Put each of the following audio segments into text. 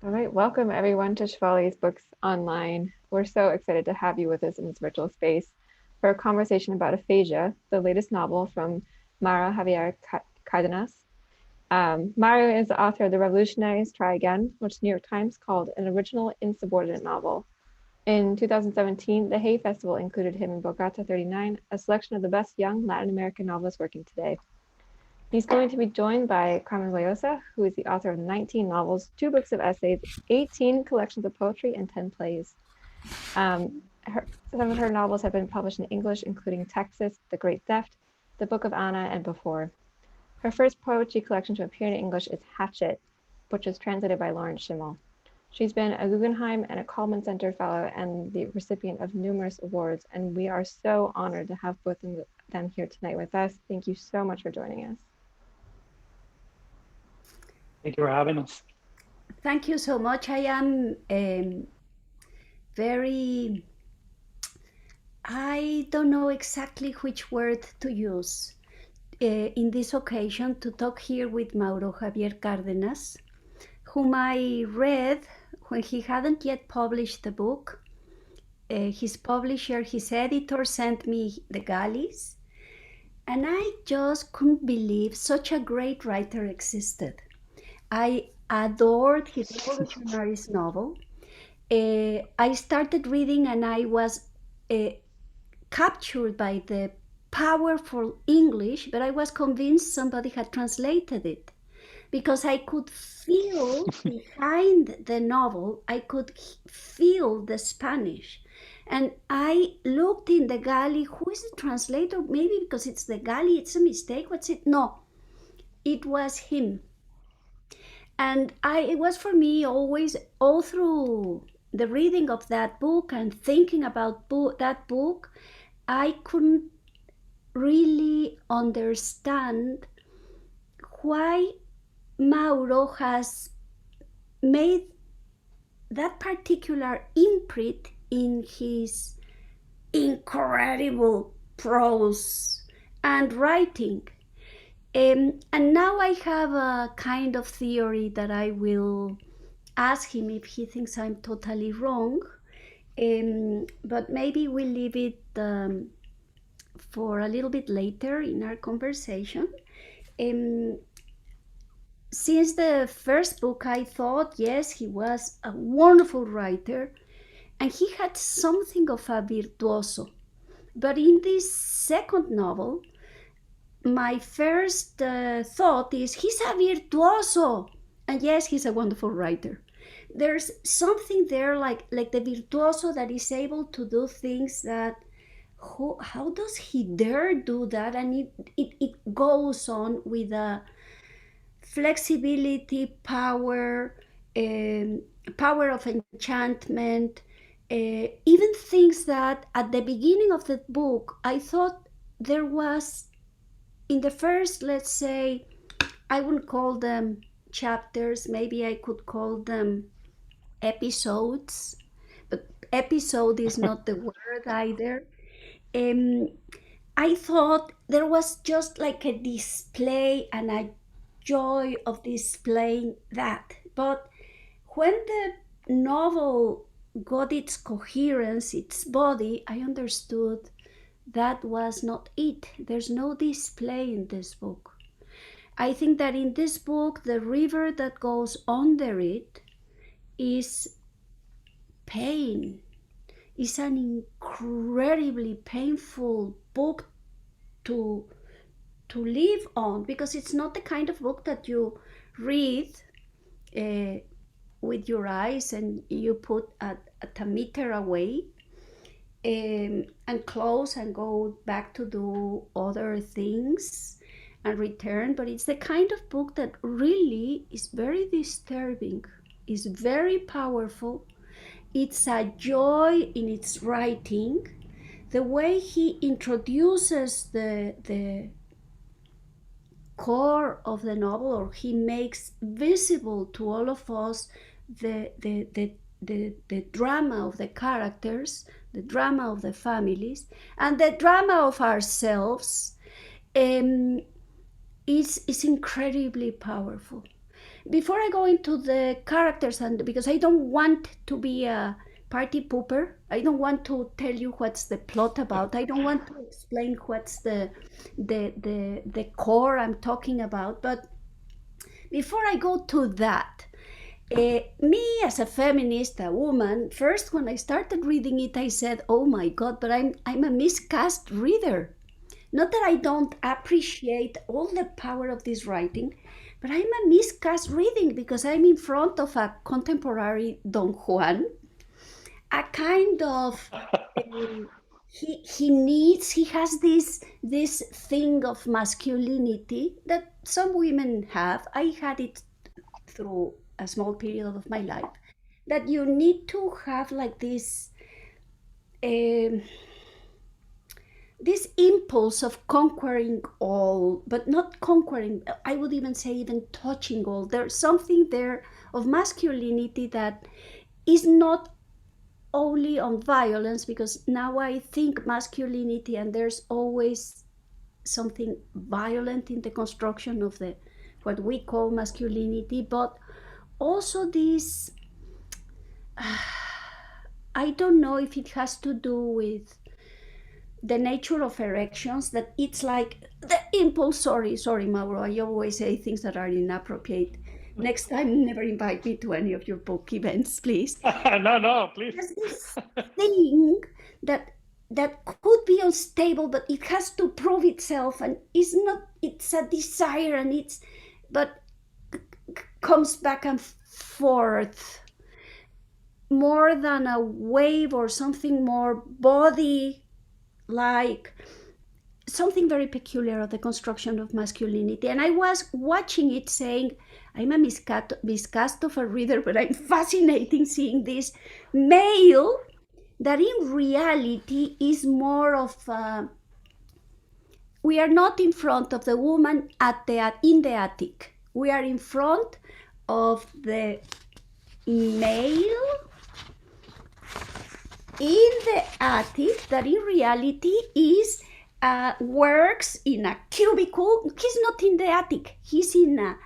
All right, welcome everyone to Chevalier's Books Online. We're so excited to have you with us in this virtual space for a conversation about Aphasia, the latest novel from Mauro Javier Cardenas. Mauro is the author of The Revolutionaries Try Again, which the New York Times called an original insubordinate novel. In 2017, the Hay Festival included him in Bogota 39, a selection of the best young Latin American novelists working today. He's going to be joined by Carmen Boullosa, who is the author of 19 novels, 2 books of essays, 18 collections of poetry, and 10 plays. Some of her novels have been published in English, including Texas, The Great Theft, The Book of Anna, and Before. Her first poetry collection to appear in English is Hatchet, which is translated by Lawrence Schimmel. She's been a Guggenheim and a Cullman Center Fellow and the recipient of numerous awards, and we are so honored to have both of them here tonight with us. Thank you so much for joining us. Thank you for having us. Thank you so much. I am very, I don't know exactly which word to use in this occasion to talk here with Mauro Javier Cardenas, whom I read when he hadn't yet published the book. His publisher, his editor sent me the galleys, and I just couldn't believe such a great writer existed. I adored his Revolutionaries novel. I started reading and I was captured by the powerful English, but I was convinced somebody had translated it because I could feel behind the novel, I could feel the Spanish. And I looked in the galley, who is the translator? Maybe because it's the galley, it's a mistake. What's it? No, it was him. And it was for me always, all through the reading of that book and thinking about that book, I couldn't really understand why Mauro has made that particular imprint in his incredible prose and writing. And now I have a kind of theory that I will ask him if he thinks I'm totally wrong. But maybe we'll leave it for a little bit later in our conversation. Since the first book, I thought, yes, he was a wonderful writer and he had something of a virtuoso. But in this second novel, my first thought is he's a virtuoso. And yes, he's a wonderful writer. There's something there like the virtuoso that is able to do things that, how does he dare do that? And it goes on with a flexibility, power, power of enchantment, even things that at the beginning of the book, I thought there was, in the first, let's say, I wouldn't call them chapters, maybe I could call them episodes, but episode is not the word either. I thought there was just like a display and a joy of displaying that. But when the novel got its coherence, its body, I understood that was not it. There's no display in this book. I think that in this book, the river that goes under it is pain. It's an incredibly painful book to live on, because it's not the kind of book that you read with your eyes and you put at a meter away and close and go back to do other things and return. But it's the kind of book that really is very disturbing, is very powerful. It's a joy in its writing. The way he introduces the core of the novel, or he makes visible to all of us the drama of the characters, the drama of the families, and the drama of ourselves, is incredibly powerful. before I go into the characters, and because I don't want to be a party pooper, I don't want to tell you what's the plot about. I don't want to explain what's the core I'm talking about. But before I go to that, me as a feminist, a woman, first when I started reading it, I said, "Oh my God!" But I'm a miscast reader. Not that I don't appreciate all the power of this writing, but I'm a miscast reading because I'm in front of a contemporary Don Juan, a kind of he has this thing of masculinity that some women have. I had it through a small period of my life, that you need to have like um this impulse of conquering all, but not conquering, I would even say even touching all. There's something there of masculinity that is not only on violence, because now I think masculinity and there's always something violent in the construction of the what we call masculinity, but also this I don't know if it has to do with the nature of erections, that it's like the impulse. Sorry, Mauro, I always say things that are inappropriate. Next time, never invite me to any of your book events, please. No, please. There's this thing that could be unstable, but it has to prove itself, and it's a desire, and but comes back and forth more than a wave or something more body like, something very peculiar of the construction of masculinity. And I was watching it saying, I'm a miscast of a reader, but I'm fascinating seeing this male that in reality is more of we are not in front of the woman in the attic. We are in front of the male in the attic that in reality is works in a cubicle. He's not in the attic. He's in a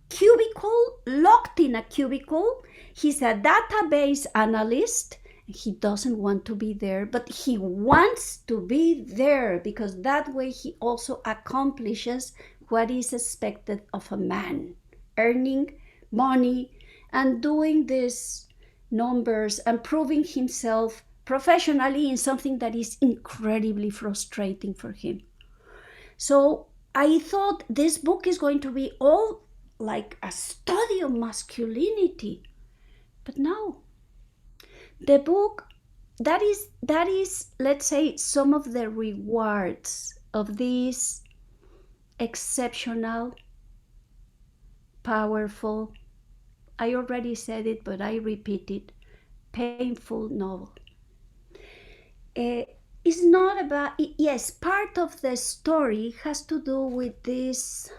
cubicle, locked in a cubicle. He's a database analyst. He doesn't want to be there, but he wants to be there because that way he also accomplishes what is expected of a man, earning money and doing these numbers and proving himself professionally in something that is incredibly frustrating for him. So I thought this book is going to be all like a study of masculinity, but no. The book, that is, let's say, some of the rewards of this exceptional, powerful, I already said it, but I repeat it, painful novel. It's not about, yes, part of the story has to do with this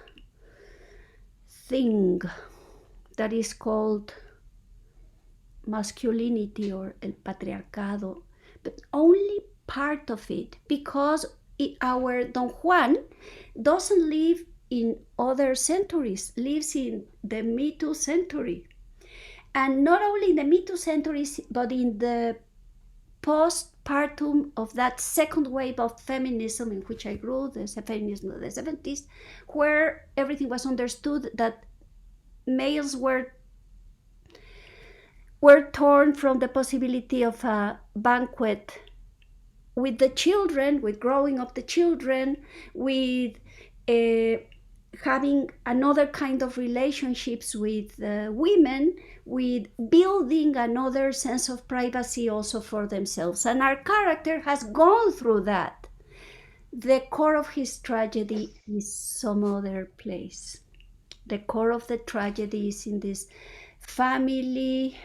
thing that is called masculinity or el patriarcado, but only part of it, because our Don Juan doesn't live in other centuries, lives in the Me Too century. And not only in the Me Too centuries, but in the postpartum of that second wave of feminism in which I grew, the feminism of the 70s, where everything was understood that males were torn from the possibility of a banquet with the children, with growing up the children, with having another kind of relationships with women, with building another sense of privacy also for themselves. And our character has gone through that. The core of his tragedy is some other place. The core of the tragedy is in this family.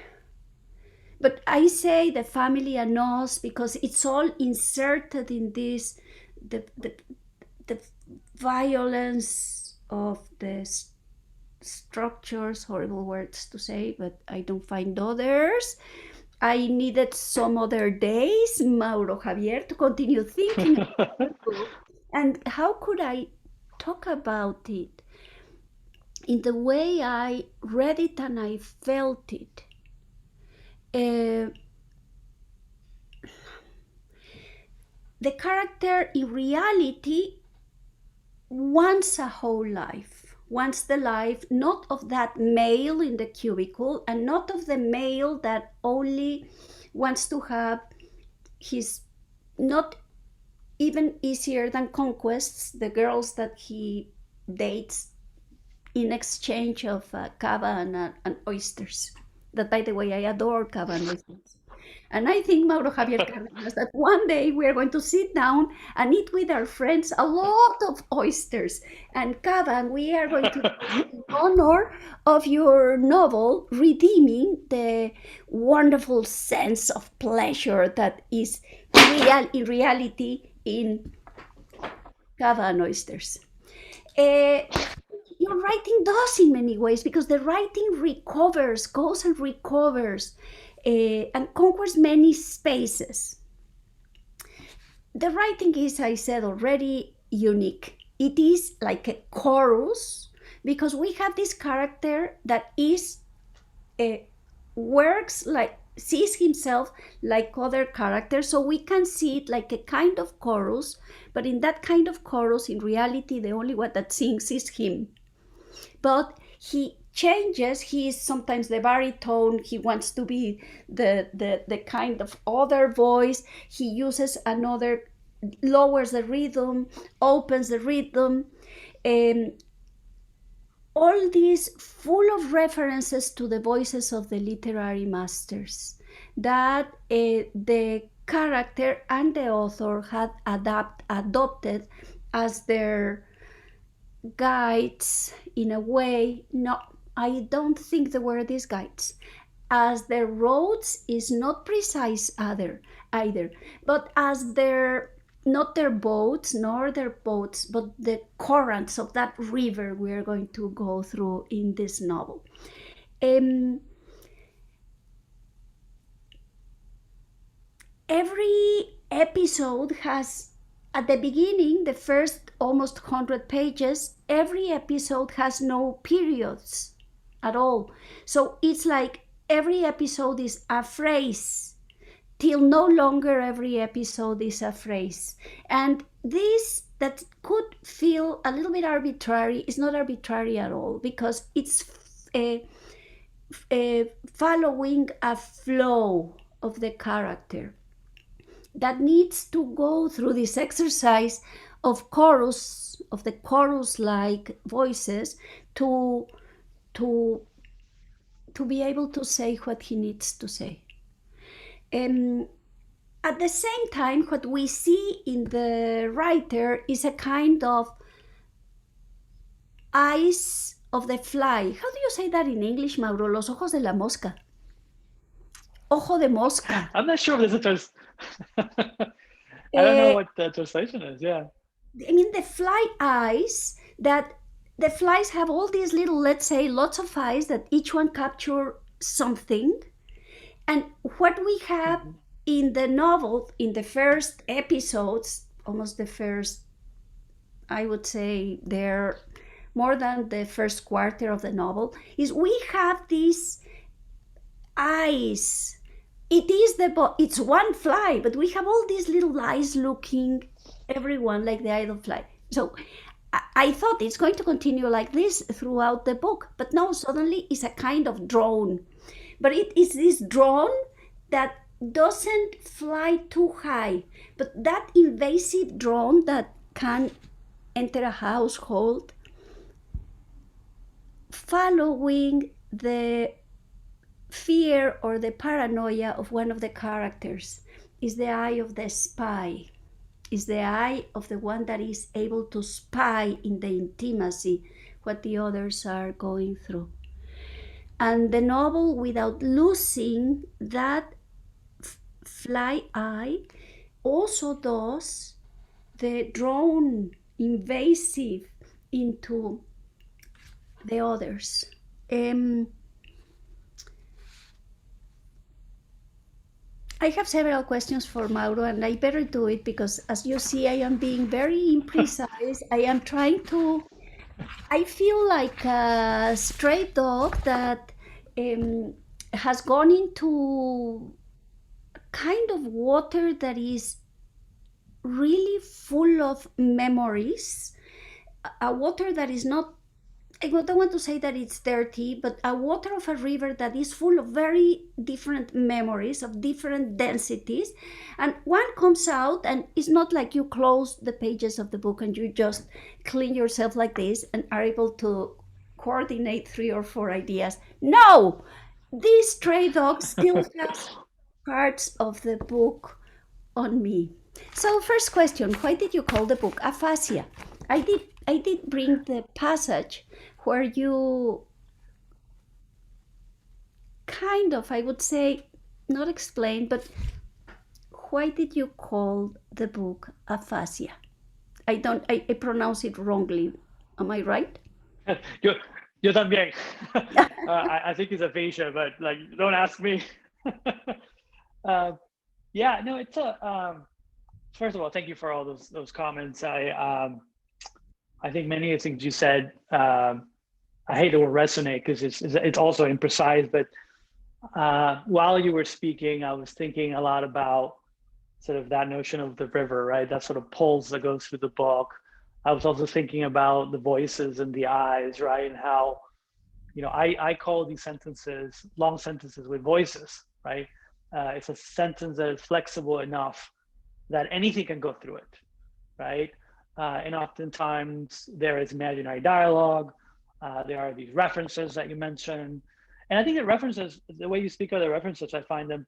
But I say the family and us because it's all inserted in this, the violence of the structures, horrible words to say, but I don't find others. I needed some other days, Mauro Javier, to continue thinking about it. And how could I talk about it? in the way I read it and I felt it. The character in reality wants a whole life, wants the life not of that male in the cubicle and not of the male that only wants to have his, not even easier than conquests, the girls that he dates in exchange of cava and oysters. That, by the way, I adore cava and oysters. And I think, Mauro Javier Cardenas, that one day we are going to sit down and eat with our friends a lot of oysters and cava, and we are going to, in honor of your novel, redeeming the wonderful sense of pleasure that is in reality in cava and oysters. Your writing does in many ways, because the writing goes and recovers and conquers many spaces. The writing is, I said already, unique. It is like a chorus, because we have this character that is works like, sees himself like other characters, so we can see it like a kind of chorus, but in that kind of chorus, in reality, the only one that sings is him. But he changes. He is sometimes the baritone. He wants to be the kind of other voice. He uses another, lowers the rhythm, opens the rhythm. All these full of references to the voices of the literary masters that the character and the author had adopted as their guides in a way. No, I don't think the word is guides, as their roads is not precise either, but as their, not their boats nor their boats, but the currents of that river we are going to go through in this novel. Every episode has, at the beginning, the first almost 100 pages, every episode has no periods at all. So it's like every episode is a phrase, till no longer every episode is a phrase. And this, that could feel a little bit arbitrary, is not arbitrary at all, because it's following a flow of the character that needs to go through this exercise of chorus, of the chorus-like voices, to be able to say what he needs to say. At the same time, what we see in the writer is a kind of eyes of the fly. How do you say that in English, Mauro? Los ojos de la mosca. Ojo de mosca. I'm not sure if there's a I don't know what the translation is. Yeah. I mean, the fly eyes, that the flies have all these little, let's say, lots of eyes that each one capture something. And what we have in the novel, in the first episodes, almost the first, I would say they're more than the first quarter of the novel, is we have these eyes. It is it's one fly, but we have all these little eyes looking everyone like the idle fly. So I thought it's going to continue like this throughout the book, but no, suddenly it's a kind of drone. But it is this drone that doesn't fly too high, but that invasive drone that can enter a household, following the fear or the paranoia of one of the characters, is the eye of the spy, is the eye of the one that is able to spy in the intimacy what the others are going through. And the novel, without losing that fly eye, also does the drone invasive into the others. I have several questions for Mauro, and I better do it because, as you see, I am being very imprecise. I am trying to I feel like a stray dog that has gone into kind of water that is really full of memories, a water that is not, I don't want to say that it's dirty, but a water of a river that is full of very different memories of different densities. And one comes out, and it's not like you close the pages of the book and you just clean yourself like this and are able to coordinate 3 or 4 ideas. No! This stray dog still has parts of the book on me. So first question, why did you call the book Aphasia? I did bring the passage where you kind of, I would say, not explain, but why did you call the book Aphasia? I pronounce it wrongly. Am I right? yo, yo también. I think it's aphasia, but like, don't ask me. Yeah, no, it's a. First of all, thank you for all those comments. I think many of the things you said. I hate the word resonate because it's also imprecise. But while you were speaking, I was thinking a lot about sort of that notion of the river, right? That sort of pulse that goes through the book. I was also thinking about the voices and the eyes, right? And how, I call these sentences long sentences with voices, right? It's a sentence that is flexible enough that anything can go through it, right? And oftentimes there is imaginary dialogue. There are these references that you mentioned. And I think the references, the way you speak of the references, I find them,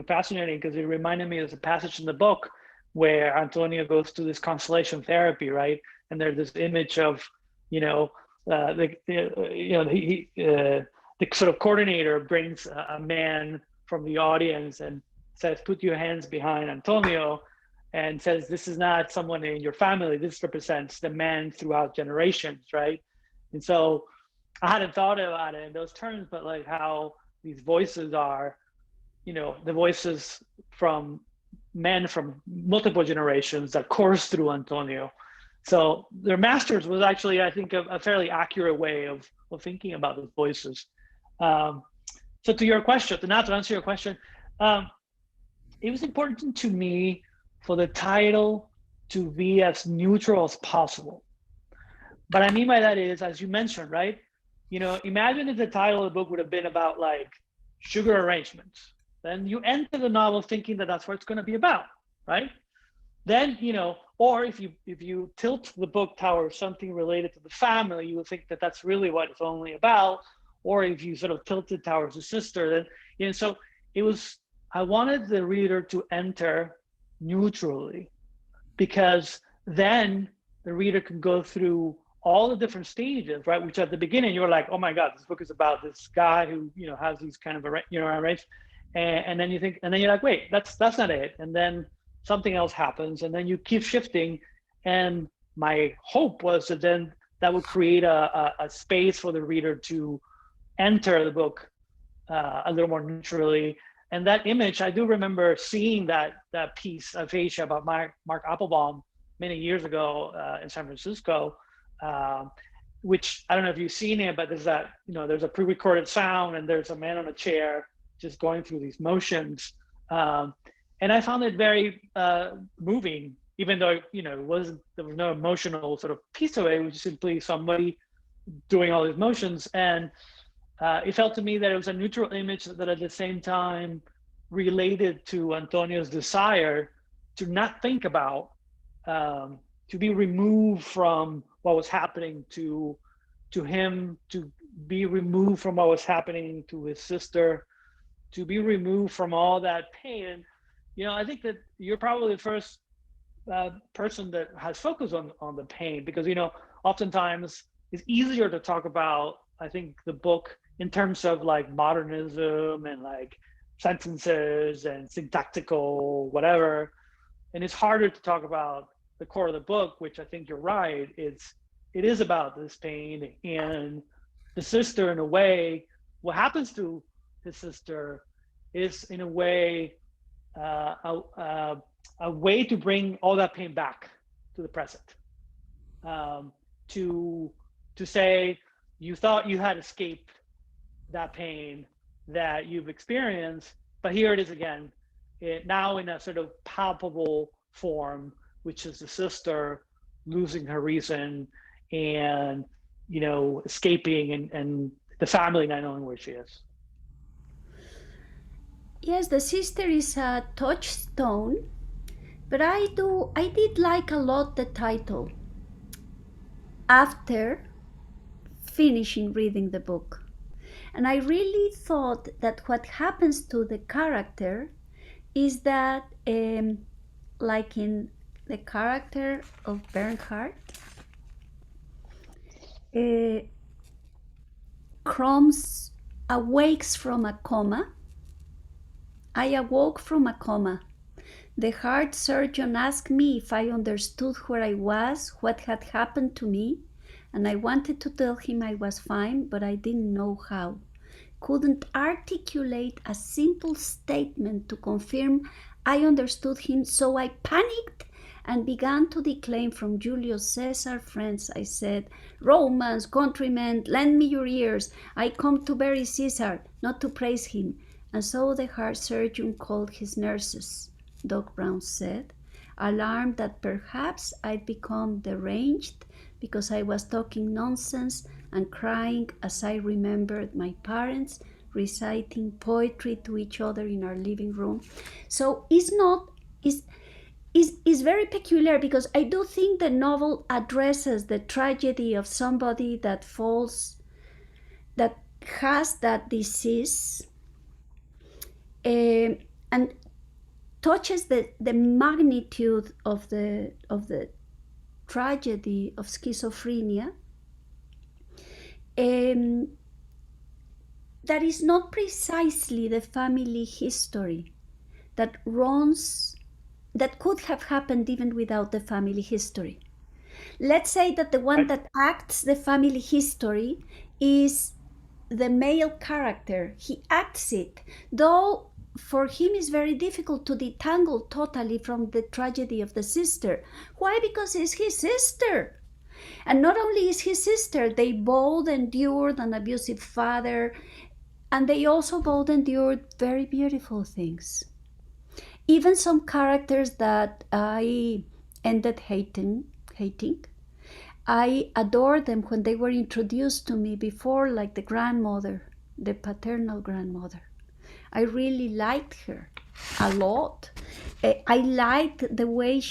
fascinating because it reminded me of a passage in the book where Antonio goes to this constellation therapy, right? And there's this image of, the sort of coordinator brings a man from the audience and says, "Put your hands behind Antonio," and says, "This is not someone in your family. This represents the man throughout generations," right? And so I hadn't thought about it in those terms, but like how these voices are, the voices from men from multiple generations that course through Antonio. So their masters was actually, I think, a fairly accurate way of thinking about those voices. So to your question, to answer your question, it was important to me for the title to be as neutral as possible. What I mean by that is, as you mentioned, right? Imagine if the title of the book would have been about like sugar arrangements. Then you enter the novel thinking that that's what it's going to be about, right? Then, or if you tilt the book towards something related to the family, you would think that that's really what it's only about. Or if you sort of tilt it towards the sister, then, so I wanted the reader to enter neutrally, because then the reader can go through all the different stages, right? Which at the beginning you're like, oh my God, this book is about this guy who, has these kind of, arrangements. And then you think, and then you're like, wait, that's not it. And then something else happens, and then you keep shifting. And my hope was that then that would create a space for the reader to enter the book a little more neutrally. And that image, I do remember seeing that piece of Asia about Mark Applebaum many years ago in San Francisco, which I don't know if you've seen it, but there's a pre-recorded sound, and there's a man on a chair just going through these motions. And I found it very moving, even though, there was no emotional sort of piece of it. It was simply somebody doing all these motions. And it felt to me that it was a neutral image that at the same time related to Antonio's desire to not think about, to be removed from what was happening to him, to be removed from what was happening to his sister, to be removed from all that pain. And, I think that you're probably the first person that has focused on the pain, because, oftentimes it's easier to talk about, I think, the book in terms of like modernism and like sentences and syntactical whatever. And it's harder to talk about the core of the book, which I think you're right. It is about this pain and the sister. In a way, what happens to his sister is in a way a way to bring all that pain back to the present, to to say you thought you had escaped that pain that you've experienced, but here it is again, now in a sort of palpable form, which is the sister losing her reason and escaping, and the family not knowing where she is. Yes, the sister is a touchstone, but I did like a lot the title after finishing reading the book. And I really thought that what happens to the character is that, like in the character of Bernhard, Crumbs awakes from a coma. I awoke from a coma. The heart surgeon asked me if I understood where I was, what had happened to me, and I wanted to tell him I was fine, but I didn't know how. Couldn't articulate a simple statement to confirm I understood him, so I panicked and began to declaim from Julius Caesar. Friends, I said, Romans, countrymen, lend me your ears. I come to bury Caesar, not to praise him. And so the heart surgeon called his nurses, Doc Brown said, alarmed that perhaps I'd become deranged because I was talking nonsense and crying as I remembered my parents reciting poetry to each other in our living room. So it's very peculiar, because I do think the novel addresses the tragedy of somebody that has that disease, and touches the magnitude of the tragedy of schizophrenia. That is not precisely the family history that could have happened even without the family history. Let's say that the one that acts the family history is the male character. He acts it, though for him it's very difficult to detangle totally from the tragedy of the sister. Why? Because it's his sister. And not only is his sister, they both endured an abusive father, and they also both endured very beautiful things. Even some characters that I ended hating, I adored them when they were introduced to me before, like the grandmother, the paternal grandmother. I really liked her a lot. I liked the way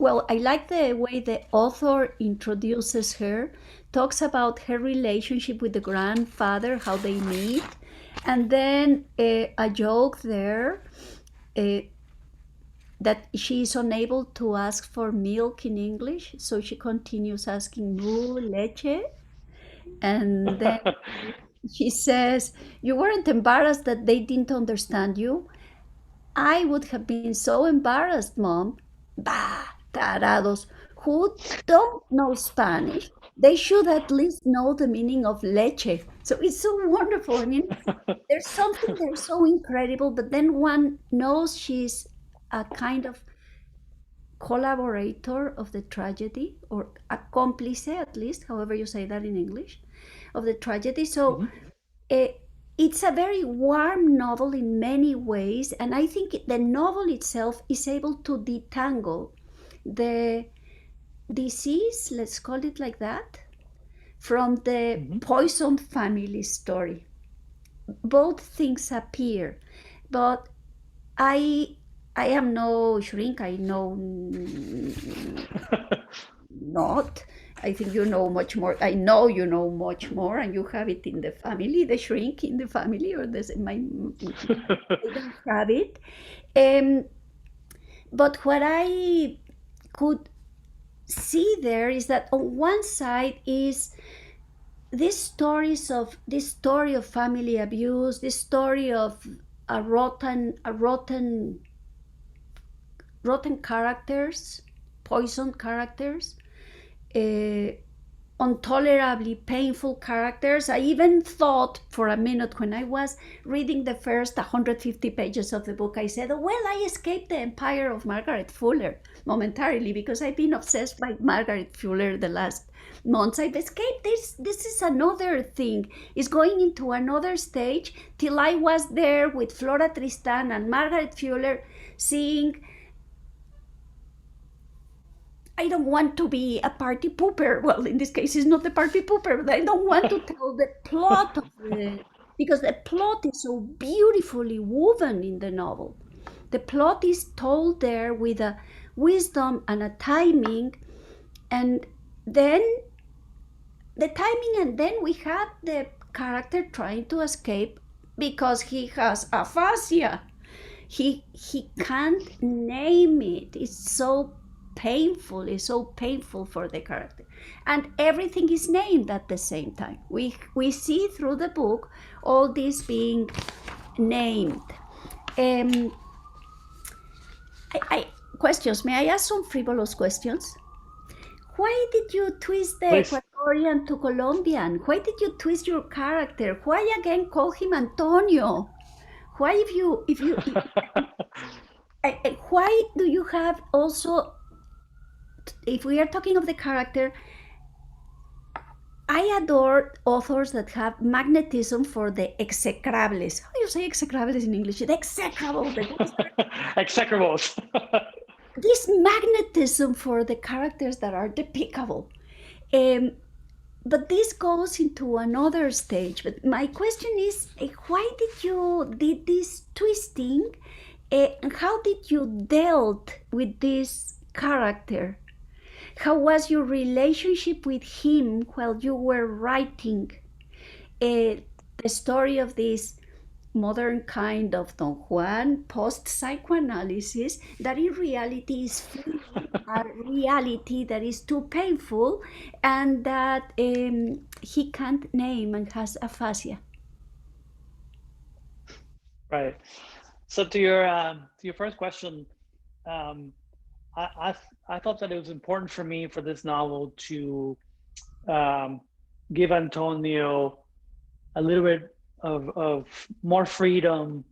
I like the way the author introduces her, talks about her relationship with the grandfather, how they meet, and then a joke there that she is unable to ask for milk in English, so she continues asking mu, leche, and then she says, "You weren't embarrassed that they didn't understand you?" I would have been so embarrassed, Mom. Bah, tarados, who don't know Spanish, they should at least know the meaning of leche. So it's so wonderful. I mean, there's something there so incredible, but then one knows she's a kind of collaborator of the tragedy, or accomplice, at least, however you say that in English, of the tragedy. So it's a very warm novel in many ways, and I think the novel itself is able to detangle the disease, let's call it like that, from the Poison family story. Both things appear, but I am no shrink. I know not. I think you know much more. I know you know much more, and you have it in the family, the shrink in the family, or I don't have it. But what I could see there is that on one side is this story of family abuse, this story of rotten characters, poison characters, intolerably painful characters. I even thought for a minute when I was reading the first 150 pages of the book, I said, oh, well, I escaped the empire of Margaret Fuller momentarily because I've been obsessed by Margaret Fuller the last months. I've escaped this. This is another thing. It's going into another stage till I was there with Flora Tristan and Margaret Fuller seeing I don't want to be a party pooper. Well, in this case, it's not the party pooper, but I don't want to tell the plot of the, because the plot is so beautifully woven in the novel. The plot is told there with a wisdom and a timing, and then the timing, and then we have the character trying to escape because he has aphasia. He can't name it. It's so painful. It's so painful for the character, and everything is named at the same time. We see through the book all this being named. Questions. May I ask some frivolous questions? Why did you twist the Please. Ecuadorian to Colombian? Why did you twist your character? Why again call him Antonio? Why why do you have also, if we are talking of the character, I adore authors that have magnetism for the execrables. How do you say execrables in English? The execrable. Execrables. This magnetism for the characters that are depicable. But this goes into another stage. But my question is, why did you did this twisting? And how did you dealt with this character? How was your relationship with him while you were writing the story of this modern kind of Don Juan post-psychoanalysis that in reality is a reality that is too painful and that he can't name and has aphasia? Right. So to your first question, I thought that it was important for me for this novel to give Antonio a little bit of more freedom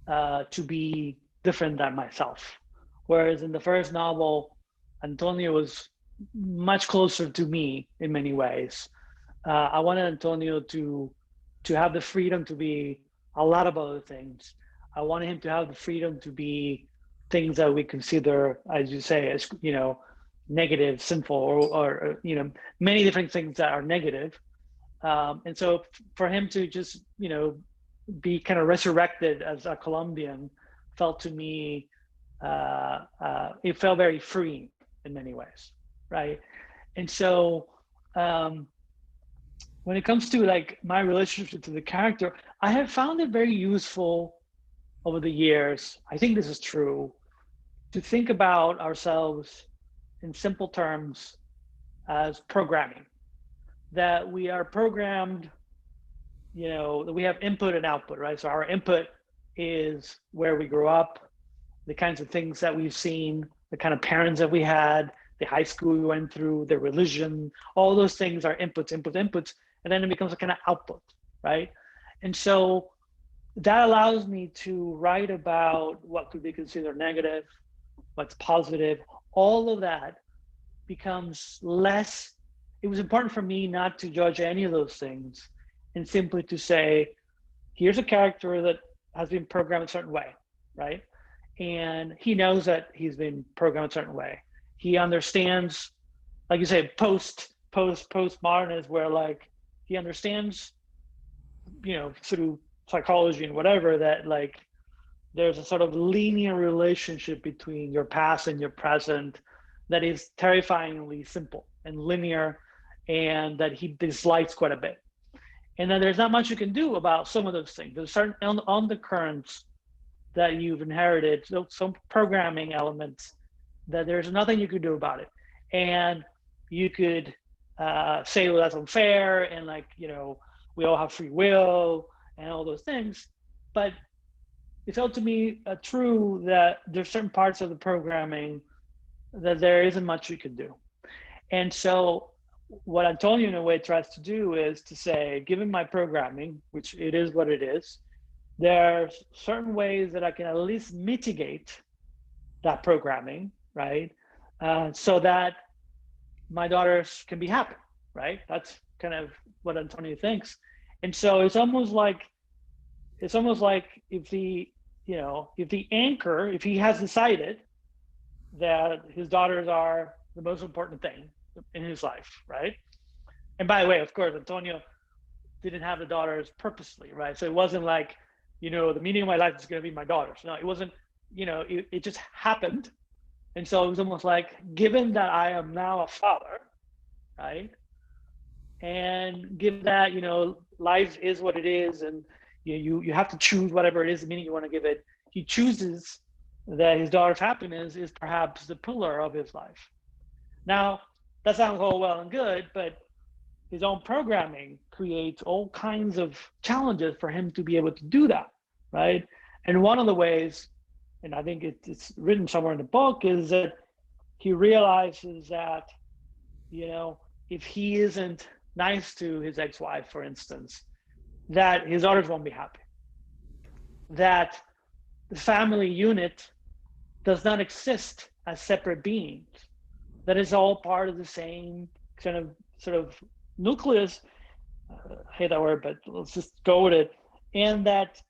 to be different than myself. Whereas in the first novel, Antonio was much closer to me in many ways. I wanted Antonio to have the freedom to be a lot of other things. I wanted him to have the freedom to be things that we consider, as you say, as negative, sinful, or many different things that are negative. And so for him to just be kind of resurrected as a Colombian felt to me it felt very freeing in many ways, right? And so when it comes to like my relationship to the character, I have found it very useful over the years. I think this is true, to think about ourselves in simple terms as programming, that we are programmed, that we have input and output, right? So our input is where we grew up, the kinds of things that we've seen, the kind of parents that we had, the high school we went through, the religion, all those things are inputs, and then it becomes a kind of output, right? And so that allows me to write about what could be considered negative, what's positive. All of that becomes less. It was important for me not to judge any of those things and simply to say, here's a character that has been programmed a certain way, right? And he knows that he's been programmed a certain way. He understands, like you say, postmodern is where like he understands, through psychology and whatever, that like there's a sort of linear relationship between your past and your present that is terrifyingly simple and linear, and that he dislikes quite a bit. And then there's not much you can do about some of those things. There's certain undercurrents that you've inherited, so some programming elements that there's nothing you could do about it. And you could say, well, that's unfair, and like, we all have free will and all those things. But it felt to me true that there's certain parts of the programming that there isn't much you can do. And so what Antonio in a way tries to do is to say, given my programming, which it is what it is, there's certain ways that I can at least mitigate that programming, right? So that my daughters can be happy, right? That's kind of what Antonio thinks. And so it's almost like if the, you know, if the anchor, if he has decided that his daughters are the most important thing in his life, right? And by the way, of course, Antonio didn't have the daughters purposely, right? So it wasn't like, you know, the meaning of my life is going to be my daughters. No, it wasn't, you know, it just happened. And so it was almost like, given that I am now a father, right? And given that, you know, life is what it is, and you have to choose whatever it is, the meaning you want to give it. He chooses that his daughter's happiness is perhaps the pillar of his life. Now, that sounds all well and good, but his own programming creates all kinds of challenges for him to be able to do that, right? And one of the ways, and I think it's written somewhere in the book, is that he realizes that, you know, if he isn't nice to his ex-wife, for instance, that his daughters won't be happy. That the family unit does not exist as separate beings. That is all part of the same kind of sort of nucleus. I hate that word, but let's just go with it. And that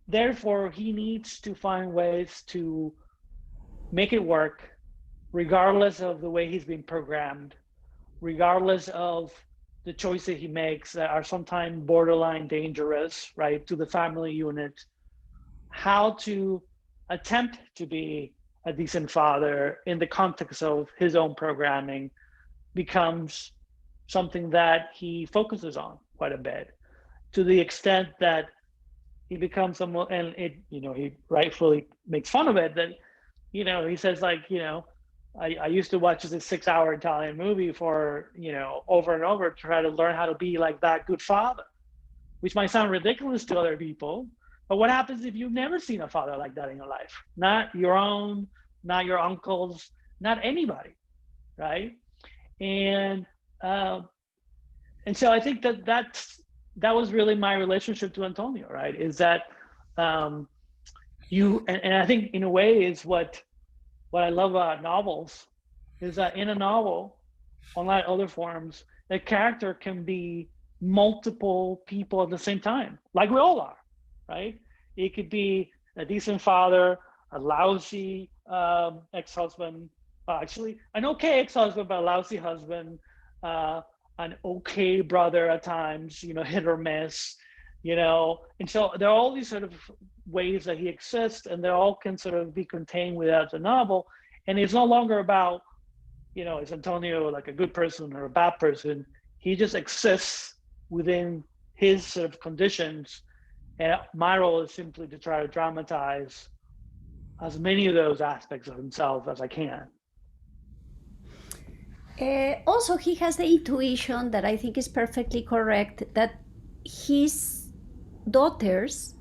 therefore he needs to find ways to make it work, regardless of the way he's been programmed, regardless of the choices he makes that are sometimes borderline dangerous, right, to the family unit. How to attempt to be a decent father in the context of his own programming becomes something that he focuses on quite a bit, to the extent that he becomes someone, and it, you know, he rightfully makes fun of it, that, you know, he says, like, you know, I used to watch this 6-hour Italian movie for, you know, over and over to try to learn how to be like that good father, which might sound ridiculous to other people. But what happens if you've never seen a father like that in your life? Not your own, not your uncle's, not anybody, right? And so I think that was really my relationship to Antonio, right? Is that and I think in a way is what I love about novels, is that in a novel, unlike other forms, a character can be multiple people at the same time, like we all are, right? It could be a decent father, a lousy ex-husband, actually an okay ex-husband, but a lousy husband, an okay brother at times, you know, hit or miss, you know. And so there are all these sort of ways that he exists, and they all can sort of be contained within the novel. And it's no longer about, you know, is Antonio like a good person or a bad person? He just exists within his sort of conditions. And my role is simply to try to dramatize as many of those aspects of himself as I can. Also, he has the intuition that I think is perfectly correct, that his daughters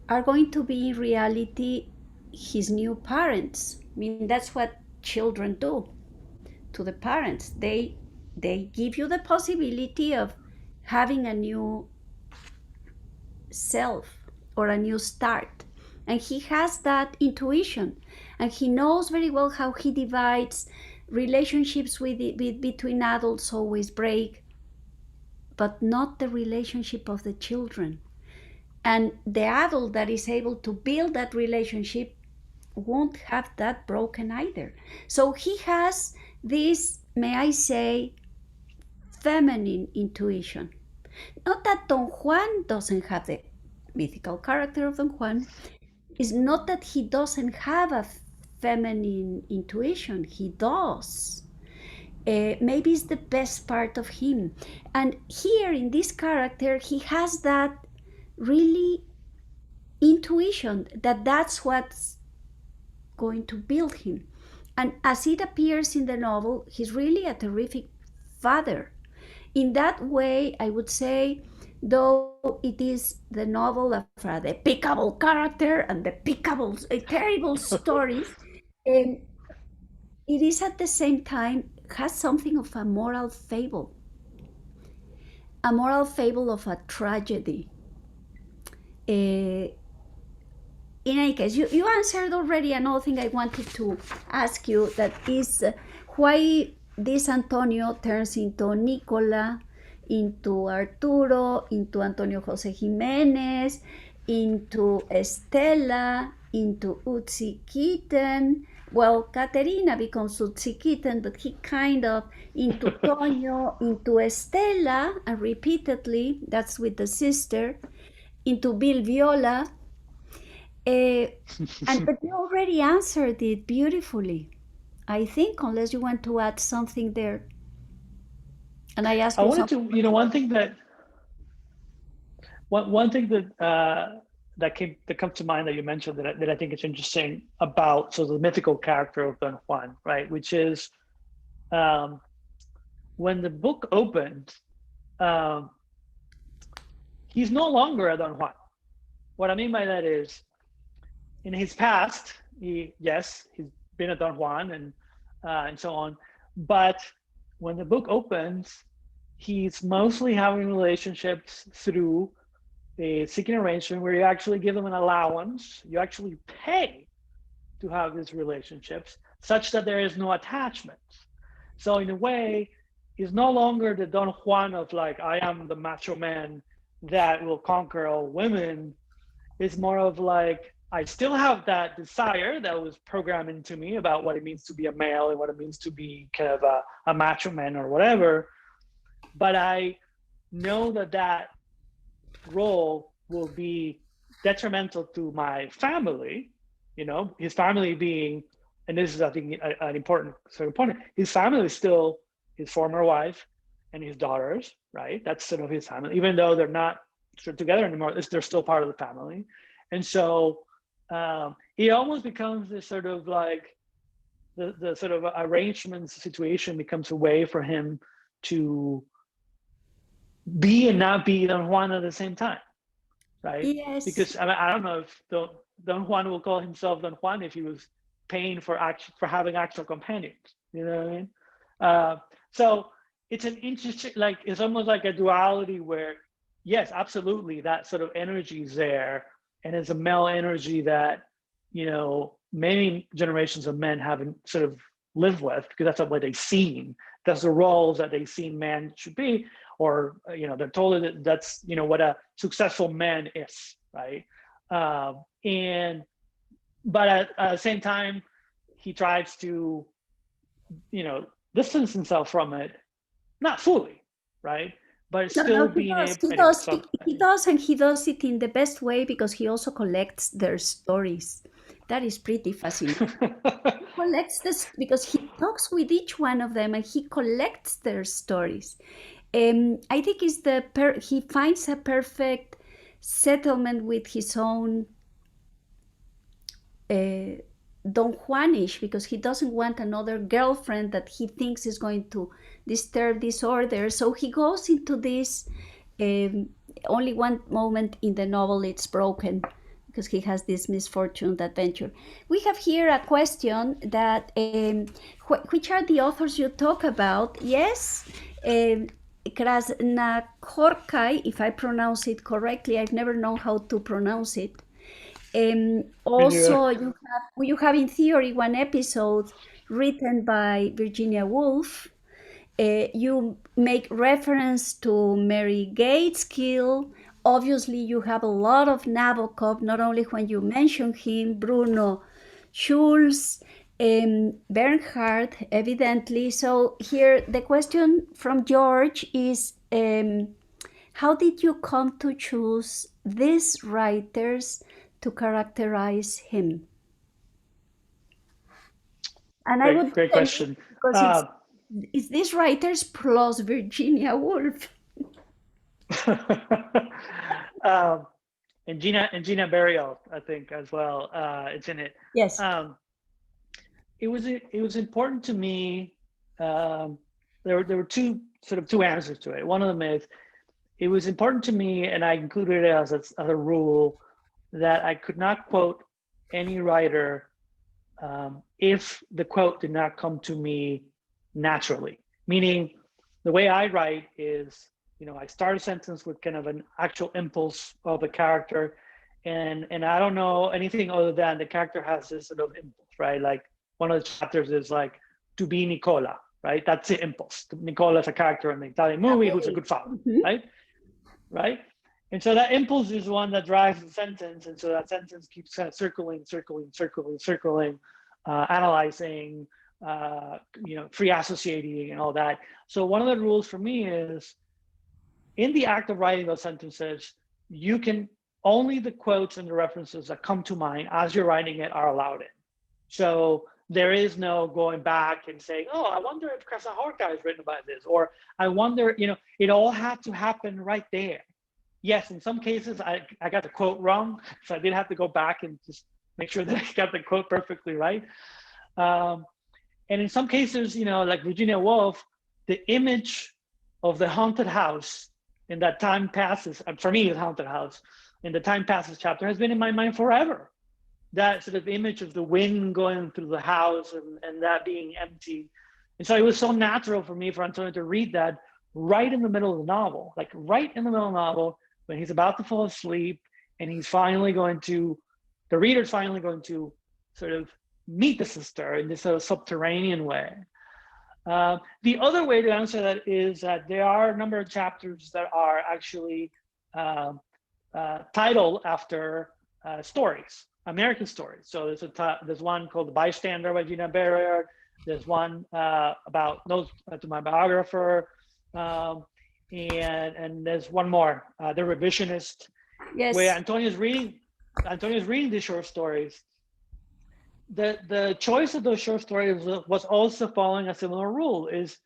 are going to be in reality his new parents. I mean, that's what children do to the parents. They give you the possibility of having a new self or a new start. And he has that intuition, and he knows very well how he divides relationships between adults always break, but not the relationship of the children. And the adult that is able to build that relationship won't have that broken either. So he has this, may I say, feminine intuition. Not that Don Juan doesn't have the mythical character of Don Juan. It's not that he doesn't have a feminine intuition. He does. Maybe it's the best part of him. And here in this character, he has that really intuition that that's what's going to build him. And as it appears in the novel, he's really a terrific father. In that way, I would say, though it is the novel of a despicable character and despicable, terrible stories, it is at the same time has something of a moral fable. a moral fable of a tragedy. In any case, you answered already another thing I wanted to ask you, that is why this Antonio turns into Nicola, into Arturo, into Antonio Jose Jimenez, into Estela, into Utsi Kitten. Well, Caterina becomes Utsi Kitten, but he kind of into Toño, into Estela, and repeatedly, that's with the sister, into Bill Viola. But you already answered it beautifully, I think, unless you want to add something there. And I ask I you wanted something. to, you know, one thing that comes to mind that you mentioned that I think is interesting about the mythical character of Don Juan, right? Which is when the book opened, he's no longer a Don Juan. What I mean by that is, in his past, he's been a Don Juan and so on, but when the book opens, he's mostly having relationships through a seeking arrangement where you actually give them an allowance, you actually pay to have these relationships such that there is no attachment. So in a way, he's no longer the Don Juan of like, I am the macho man that will conquer all women. It's more of like, I still have that desire that was programmed into me about what it means to be a male and what it means to be kind of a macho man or whatever. But I know that role will be detrimental to my family, you know, his family being, and this is, I think, an important sort of point, his family is still his former wife and his daughters, right? That's sort of his family, even though they're not sort of together anymore, they're still part of the family. And so it almost becomes this sort of like, the sort of arrangement situation becomes a way for him to be and not be Don Juan at the same time, right? Yes. Because I don't know if Don Juan will call himself Don Juan if he was paying for having actual companions. You know what I mean? So it's an interesting, like, it's almost like a duality where, yes, absolutely, that sort of energy is there, and it's a male energy that, you know, many generations of men haven't sort of lived with, because that's what they've seen. That's the roles that they've seen man should be, or, you know, they're told that that's, you know, what a successful man is, right? But at the same time, he tries to, you know, distance himself from it, not fully, right? But still being able. Anyway, so He does, and he does it in the best way, because he also collects their stories. That is pretty fascinating. He collects this because he talks with each one of them, and he collects their stories. I think he finds a perfect settlement with his own Don Juanish, because he doesn't want another girlfriend that he thinks is going to disturb this order. So he goes into this. Only one moment in the novel it's broken, because he has this misfortunate adventure. We have here a question that which are the authors you talk about? Yes, Krasnakhorkai, if I pronounce it correctly. I've never known how to pronounce it. Also, you have in theory one episode written by Virginia Woolf. You make reference to Mary Gateskill. Obviously, you have a lot of Nabokov, not only when you mention him, Bruno Schulz, Bernhard, evidently. So here the question from George is, how did you come to choose these writers to characterize him? And great question. Because it's these writers plus Virginia Woolf. And Gina Burial, I think, as well. It's in it. Yes. It was important to me. There were two answers to it. One of them is, it was important to me, and I included it as a rule, that I could not quote any writer if the quote did not come to me naturally. Meaning, the way I write is, I start a sentence with kind of an actual impulse of the character, and I don't know anything other than the character has this sort of impulse, right? Like one of the chapters is like to be Nicola, right? That's the impulse. Nicola is a character in the Italian movie who's a good father, right? Right? And so that impulse is one that drives the sentence, and so that sentence keeps kind of circling, analyzing, free associating and all that. So one of the rules for me is, in the act of writing those sentences, you can only the quotes and the references that come to mind as you're writing it are allowed in. So there is no going back and saying, oh, I wonder if Casajarca is written about this, or I wonder, it all had to happen right there. Yes, in some cases I got the quote wrong, so I did have to go back and just make sure that I got the quote perfectly right. And in some cases, like Virginia Woolf, the image of the haunted house in that time passes, for me, the haunted house, in the time passes chapter has been in my mind forever. That sort of image of the wind going through the house and that being empty. And so it was so natural for me, for Antonio to read that right in the middle of the novel, like right in the middle of the novel, when he's about to fall asleep and he's finally going to, the reader's finally going to sort of meet the sister in this sort of subterranean way. The other way to answer that is that there are a number of chapters that are actually titled after stories, American stories. So there's one called The Bystander by Gina Barrett. There's one about Notes to My Biographer. And there's one more, The Revisionist, Yes. where Antonio's reading these short stories. The choice of those short stories was also following a similar rule. Is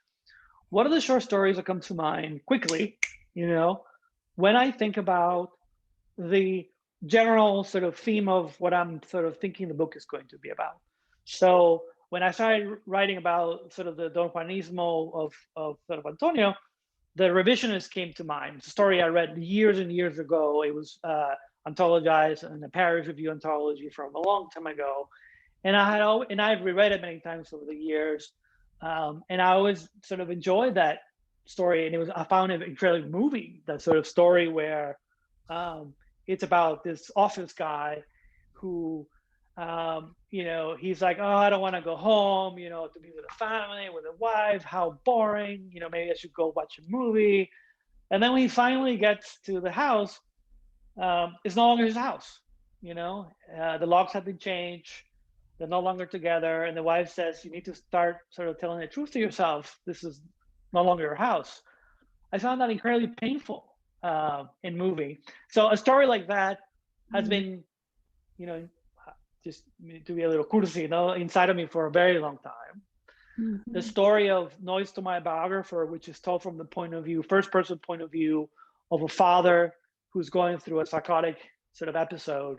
what are the short stories that come to mind quickly, when I think about the general sort of theme of what I'm sort of thinking the book is going to be about. So when I started writing about sort of the Don Juanismo of sort of Antonio, The Revisionist came to mind. It's a story I read years and years ago. It was anthologized in a Paris Review anthology from a long time ago. And I've reread it many times over the years. And I always sort of enjoyed that story. And I found it incredibly moving, that sort of story where it's about this office guy who, he's like, oh, I don't want to go home, to be with a family, with a wife, how boring, maybe I should go watch a movie. And then when he finally gets to the house, it's no longer his house, the locks have been changed. They're no longer together. And the wife says, you need to start sort of telling the truth to yourself. This is no longer your house. I found that incredibly painful and moving. So a story like that has been, just to be a little courtesy, inside of me for a very long time. Mm-hmm. The story of Notes to My Biographer, which is told from the first person point of view of a father who's going through a psychotic sort of episode.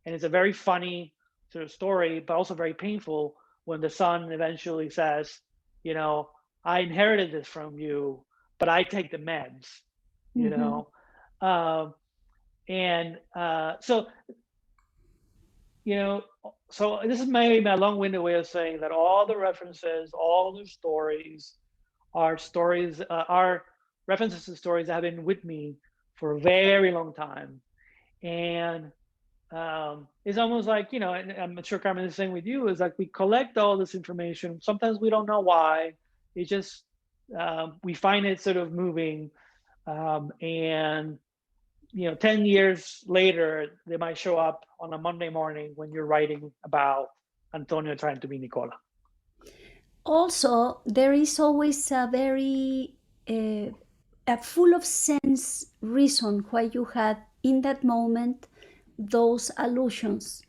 And it's a very funny sort of story, but also very painful when the son eventually says, I inherited this from you, but I take the meds, so this is maybe my long-winded way of saying that all the references, all the stories are references to stories that have been with me for a very long time. And it's almost like, and I'm sure Carmen is the same with you, is like we collect all this information. Sometimes we don't know why. It just, we find it sort of moving. And 10 years later, they might show up on a Monday morning when you're writing about Antonio trying to be Nicola. Also, there is always a very a full of sense reason why you had in that moment those allusions.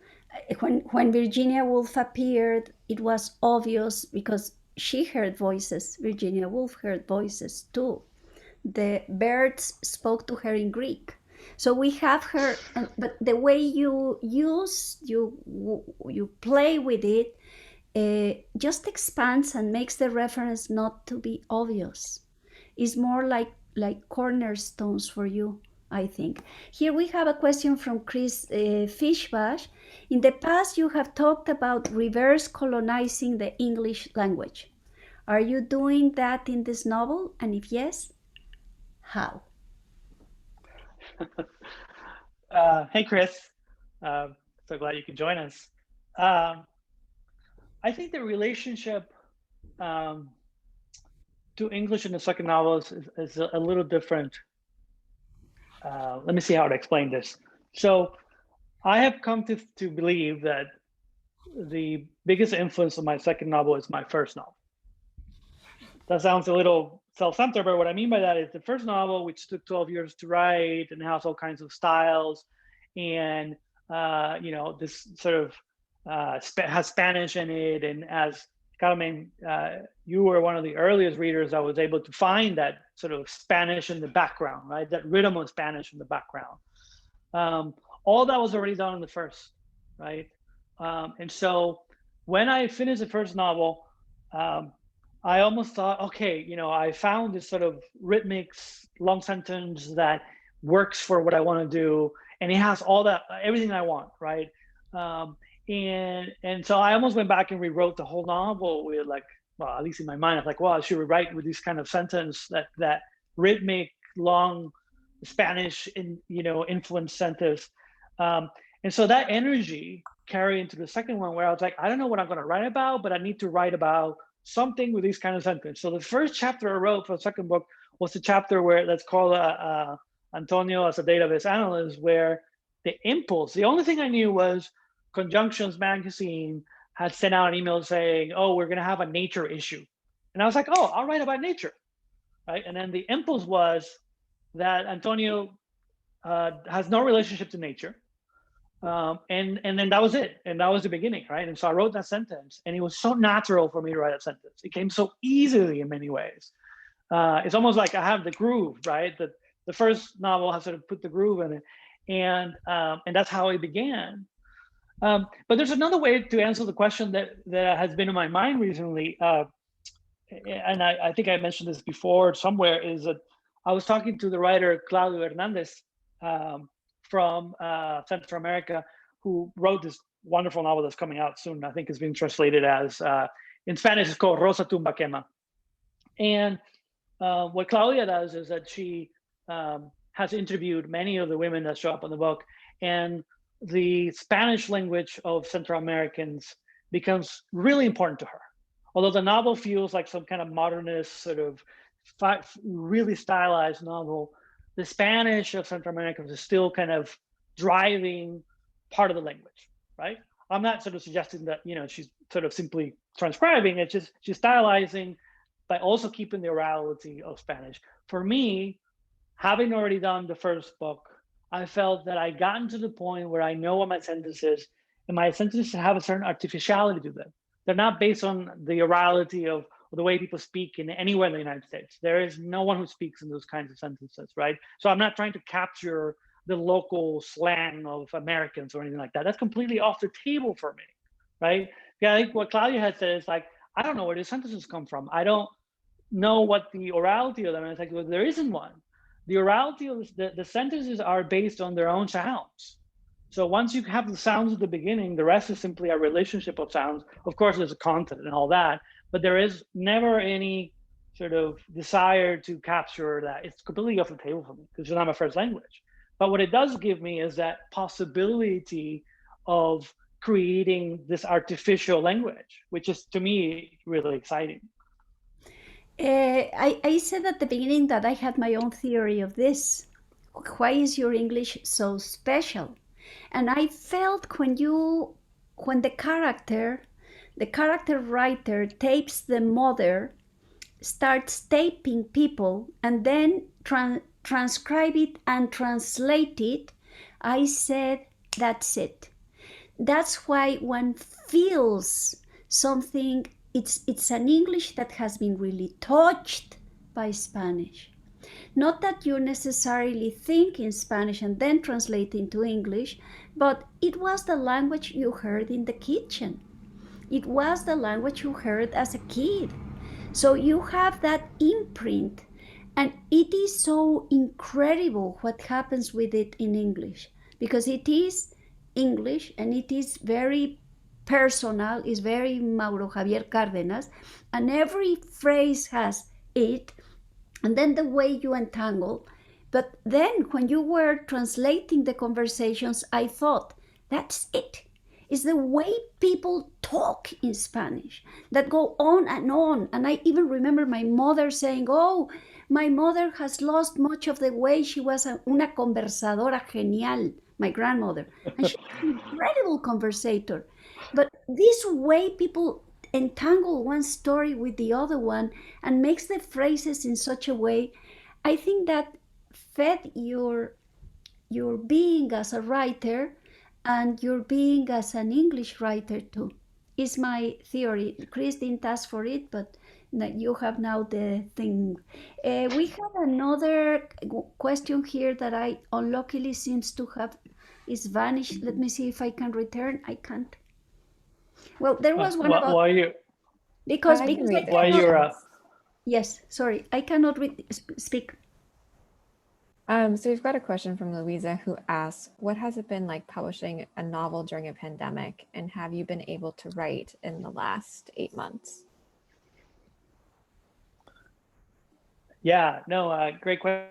When Virginia Woolf appeared, it was obvious because she heard voices. Virginia Woolf heard voices too. The birds spoke to her in Greek. So we have her, but the way you play with it just expands and makes the reference not to be obvious. It's more like cornerstones for you, I think. Here we have a question from Chris Fishbash. In the past, you have talked about reverse colonizing the English language. Are you doing that in this novel? And if yes, how? Hey, Chris. So glad you could join us. Um, I think the relationship um, to English in the second novel is a little different. Let me see how to explain this. So I have come to believe that the biggest influence of my second novel is my first novel. That sounds a little self-centered, but what I mean by that is the first novel, which took 12 years to write and has all kinds of styles, and this sort of has Spanish in it, and as Carmen, you were one of the earliest readers that was able to find that sort of Spanish in the background, right? That rhythm of Spanish in the background. All that was already done in the first, right? And so when I finished the first novel, I almost thought, okay, I found this sort of rhythmic long sentence that works for what I want to do, and it has all that, everything I want, right? And so I almost went back and rewrote the whole novel with well, at least in my mind, I was like, well, I should rewrite with this kind of sentence that rhythmic, long Spanish influence sentence. And so that energy carried into the second one, where I was like, I don't know what I'm going to write about, but I need to write about something with these kind of sentences. So the first chapter I wrote for the second book was the chapter where that's called Antonio as a database analyst, where the impulse, the only thing I knew was Conjunctions magazine had sent out an email saying, oh, we're going to have a nature issue. And I was like, oh, I'll write about nature, right? And then the impulse was that Antonio has no relationship to nature. And then that was it. And that was the beginning, right? And so I wrote that sentence, and it was so natural for me to write that sentence. It came so easily in many ways. It's almost like I have the groove, right? The first novel has sort of put the groove in it. And that's how it began. But there's another way to answer the question that has been in my mind recently. And I think I mentioned this before somewhere, is that I was talking to the writer Claudio Hernandez from Central America, who wrote this wonderful novel that's coming out soon. I think it's being translated as, in Spanish, it's called Rosa Tumba Quema. And what Claudia does is that she has interviewed many of the women that show up in the book, and the Spanish language of Central Americans becomes really important to her. Although the novel feels like some kind of modernist, sort of really stylized novel, the Spanish of Central Americans is still kind of driving part of the language, right? I'm not sort of suggesting that, she's sort of simply transcribing, it's just she's stylizing, but also keeping the orality of Spanish. For me, having already done the first book, I felt that I gotten to the point where I know what my sentences is, and my sentences have a certain artificiality to them. They're not based on the orality of the way people speak in anywhere in the United States. There is no one who speaks in those kinds of sentences, right? So I'm not trying to capture the local slang of Americans or anything like that. That's completely off the table for me, right? Yeah, I think what Claudia had said is like, I don't know where these sentences come from. I don't know what the orality of them is. It's like, well, there isn't one. The orality of the sentences are based on their own sounds. So once you have the sounds at the beginning, the rest is simply a relationship of sounds. Of course, there's a content and all that, but there is never any sort of desire to capture that. It's completely off the table for me because it's not my first language. But what it does give me is that possibility of creating this artificial language, which is, to me, really exciting. I said at the beginning that I had my own theory of this. Why is your English so special? And I felt when the character writer tapes the mother, starts taping people, and then transcribe it and translate it, I said, that's it. That's why one feels something. It's an English that has been really touched by Spanish. Not that you necessarily think in Spanish and then translate into English, but it was the language you heard in the kitchen. It was the language you heard as a kid. So you have that imprint, and it is so incredible what happens with it in English, because it is English and it is very personal, is very Mauro Javier Cardenas, and every phrase has it. And then the way you untangle But then when you were translating the conversations, I thought, that's it. It's the way people talk in Spanish that go on and on. And I even remember my mother saying, oh, my mother has lost much of the way she was una conversadora genial, my grandmother. And she was an incredible conversator. But this way people entangle one story with the other one and makes the phrases in such a way, I think that fed your being as a writer and your being as an English writer too. Is my theory. Chris didn't ask for it, but you have now the thing. We have another question here that I unluckily seems to have is vanished. Let me see if I can return. I can't. Well, there was one about While you because I can I read the while cannot. you're Yes, sorry, I cannot speak. So we've got a question from Louisa who asks, what has it been like publishing a novel during a pandemic, and have you been able to write in the last 8 months? Yeah, no, great question.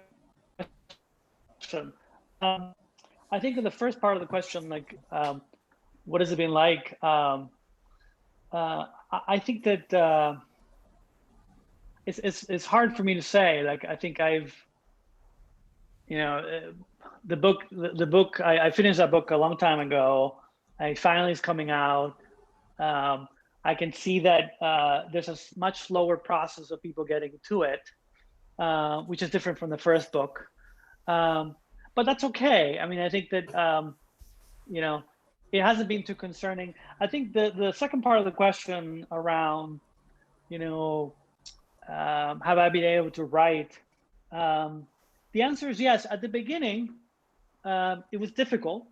I think in the first part of the question, like, what has it been like? I think that it's hard for me to say. Like, I think I've, the book, I finished that book a long time ago. It finally is coming out. I can see that there's a much slower process of people getting to it, which is different from the first book. But that's okay. I mean, I think that, it hasn't been too concerning. I think the second part of the question around, have I been able to write? The answer is yes. At the beginning, it was difficult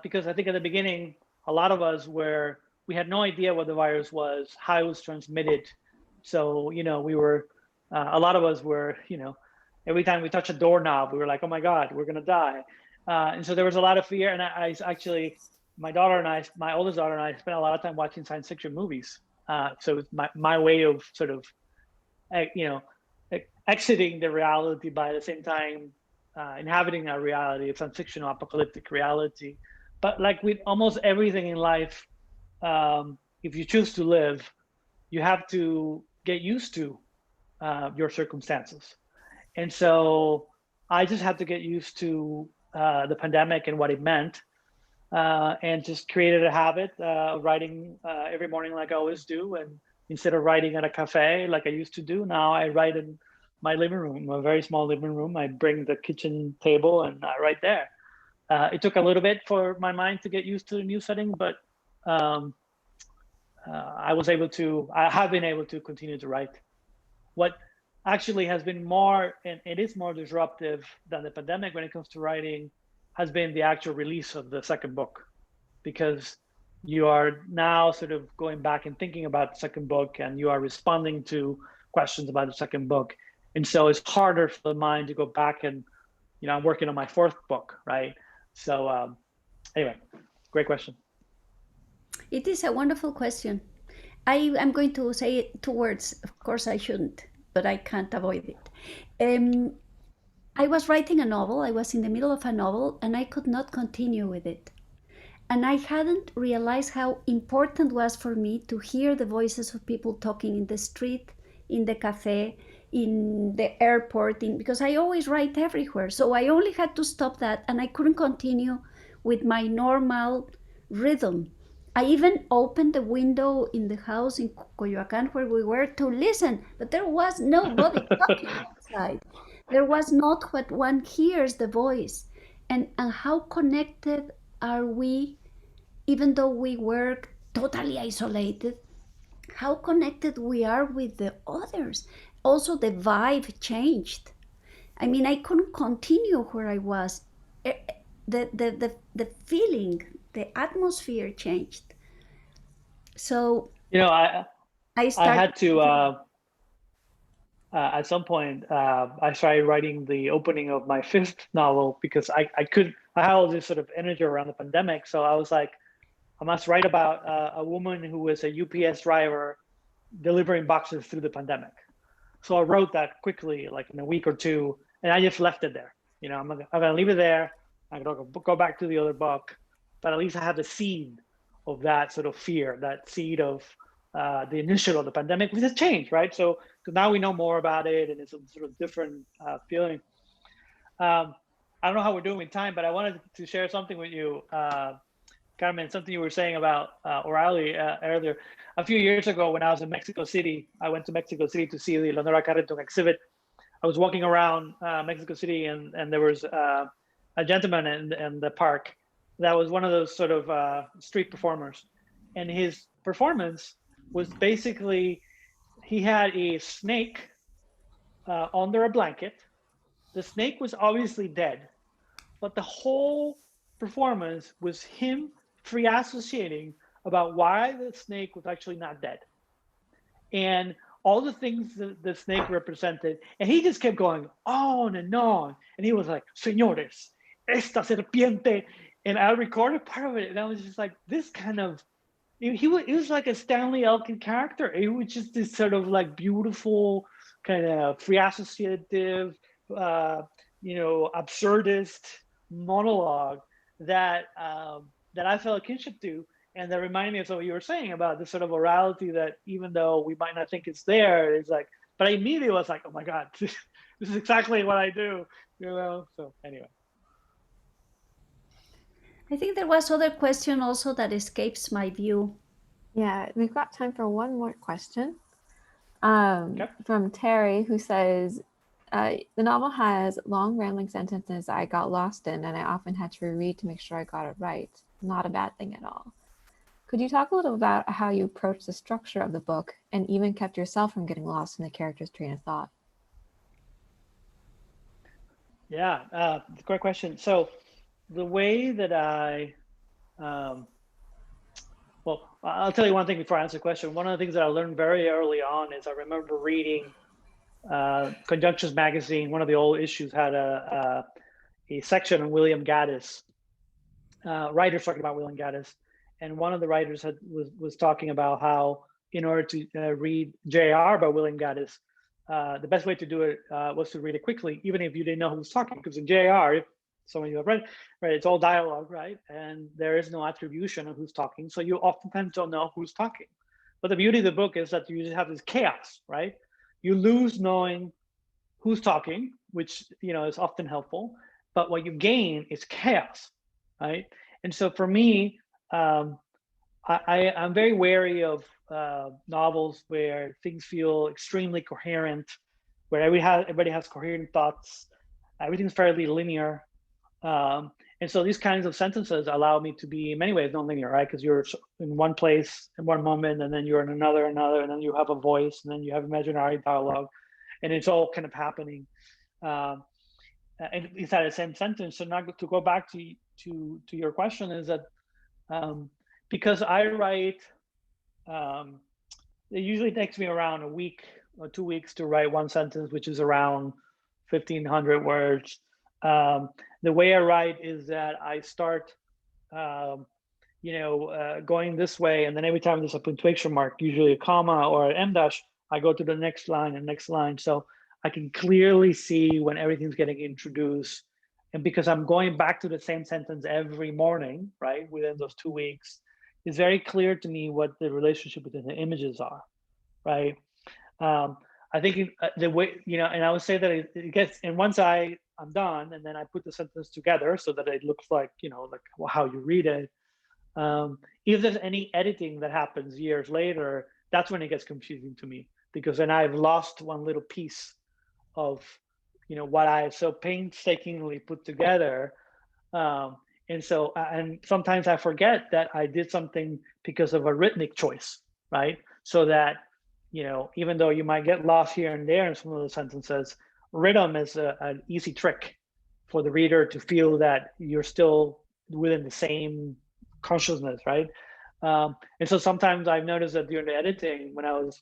because I think at the beginning, a lot of us we had no idea what the virus was, how it was transmitted. So, we were, a lot of us were, every time we touch a doorknob, we were like, oh my God, we're gonna die. And so there was a lot of fear. And I actually, my oldest daughter and I spent a lot of time watching science fiction movies. So it's my way of sort of, exiting the reality, by at the same time inhabiting a reality of science fiction or apocalyptic reality. But like with almost everything in life, if you choose to live, you have to get used to your circumstances. And so I just had to get used to the pandemic and what it meant, and just created a habit of writing every morning like I always do. And instead of writing at a cafe like I used to do, now I write in my living room, a very small living room. I bring the kitchen table and I write there. It took a little bit for my mind to get used to the new setting, but I have been able to continue to write. What actually has been more, and it is more disruptive than the pandemic when it comes to writing, has been the actual release of the second book, because you are now sort of going back and thinking about the second book, and you are responding to questions about the second book. And so it's harder for the mind to go back and, I'm working on my fourth book, right? So anyway, great question. It is a wonderful question. I am going to say 2 words. Of course, I shouldn't, but I can't avoid it. I was writing a novel. I was in the middle of a novel, and I could not continue with it. And I hadn't realized how important it was for me to hear the voices of people talking in the street, in the cafe, in the airport, because I always write everywhere. So I only had to stop that, and I couldn't continue with my normal rhythm. I even opened the window in the house in Coyoacán where we were to listen, but there was nobody talking outside. There was not what one hears the voice. And how connected are we, even though we were totally isolated, how connected we are with the others. Also, the vibe changed. I mean, I couldn't continue where I was. The feeling, the atmosphere changed. So I started. had to at some point I started writing the opening of my fifth novel, because I had all this sort of energy around the pandemic. So I was like, I must write about a woman who was a UPS driver delivering boxes through the pandemic. So I wrote that quickly, like in a week or two, And I just left it there. You know, I'm gonna leave it there. I'm gonna go back to the other book, but at least I have the seed of that sort of fear, that seed of the initial of the pandemic, which has changed, right? So now we know more about it, and it's a sort of different feeling. I don't know how we're doing with time, but I wanted to share something with you, Carmen, something you were saying about orality earlier. A few years ago, when I was in Mexico City, I went to Mexico City to see the Leonora Carrington exhibit. I was walking around Mexico City, and there was a gentleman in the park that was one of those sort of street performers. And his performance was basically, he had a snake under a blanket. The snake was obviously dead, but the whole performance was him free associating about why the snake was actually not dead. And all the things that the snake represented, and he just kept going on and on. And he was like, "Señores, esta serpiente," and I recorded part of it, and I was just like, this kind of, he was like a Stanley Elkin character. It was just this sort of like beautiful kind of free associative, absurdist monologue that that I felt a kinship to, and that reminded me of what you were saying about this sort of orality that even though we might not think it's there, it's like. But I immediately was like, oh my God, this is exactly what I do, So anyway. I think there was other question also that escapes my view. Yeah, we've got time for one more question. Okay. From Terry, who says, the novel has long rambling sentences I got lost in, and I often had to reread to make sure I got it right. Not a bad thing at all. Could you talk a little about how you approached the structure of the book and even kept yourself from getting lost in the character's train of thought? Yeah, great question. So the way that well, I'll tell you one thing before I answer the question. One of the things that I learned very early on is I remember reading Conjunctions magazine. One of the old issues had a section on William Gaddis, writers talking about William Gaddis, and one of the writers was talking about how in order to read J.R. by William Gaddis, the best way to do it was to read it quickly, even if you didn't know who was talking, because in J.R., if some of you have read, right, it's all dialogue, right, and there is no attribution of who's talking, so you oftentimes don't know who's talking. But the beauty of the book is that you just have this chaos, right? You lose knowing who's talking, which is often helpful, but what you gain is chaos, right? And so for me, I'm very wary of novels where things feel extremely coherent, where everybody has coherent thoughts, everything's fairly linear. And so these kinds of sentences allow me to be in many ways non-linear, right? Because you're in one place in one moment, and then you're in another, and then you have a voice, and then you have imaginary dialogue, and it's all kind of happening. And inside the same sentence. So now to go back to your question is that because I write, it usually takes me around a week or 2 weeks to write one sentence, which is around 1,500 words. The way I write is that I start, going this way, and then every time there's a punctuation mark, usually a comma or an em dash, I go to the next line and next line. So I can clearly see when everything's getting introduced. And because I'm going back to the same sentence every morning, right, within those 2 weeks, it's very clear to me what the relationship between the images are, right? I think the way, and I would say that it gets, and once I'm done, and then I put the sentence together so that it looks like, like how you read it. If there's any editing that happens years later, that's when it gets confusing to me, because then I've lost one little piece of, what I so painstakingly put together. And so, and sometimes I forget that I did something because of a rhythmic choice, right? So that, even though you might get lost here and there in some of the sentences, rhythm is an easy trick for the reader to feel that you're still within the same consciousness, right? And so sometimes I've noticed that during the editing, when I was,